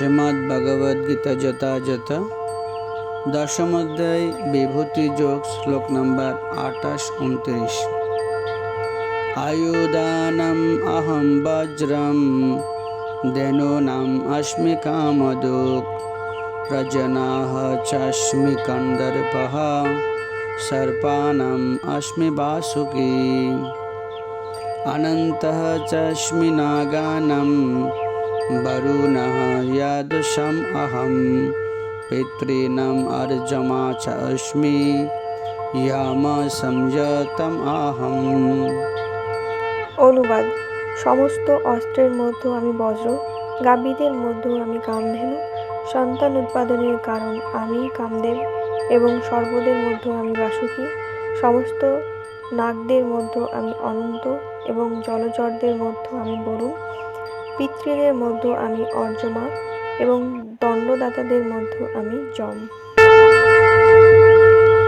শ্রীমদ্ভগবদ্গীতা যথাযথ দশম অধ্যায় বিভূতি যোগ শ্লোক নম্বর 28-29। আয়ুধানম অহম বজ্রম ধনুনাম অস্মি কামদুক প্রজনাহ চাস্মি কন্দর্পঃ সর্পানাম অস্মি বাসুকী অনন্তঃ চাস্মি নাগানাম বরুণঃ ইয়াদৃশম অহম পিতॄণাম অর্জমা চ अस्मि ইয়াম সংযতম অহম। অনুবাদ: সমস্ত অস্ত্রের মধ্যে আমি বজ্র, গাভীদের মধ্যে আমি কামধেনু, সন্তান উৎপাদনের কারণ আমি কামদেব এবং সর্পদের মধ্যে আমি বাসুকী, সমস্ত নাগদের মধ্যে আমি অনন্ত এবং জলচরদের মধ্যে আমি বরুণ, পিতৃদের মধ্যে আমি অর্জমা এবং দণ্ডদাতাদের মধ্যে আমি যম।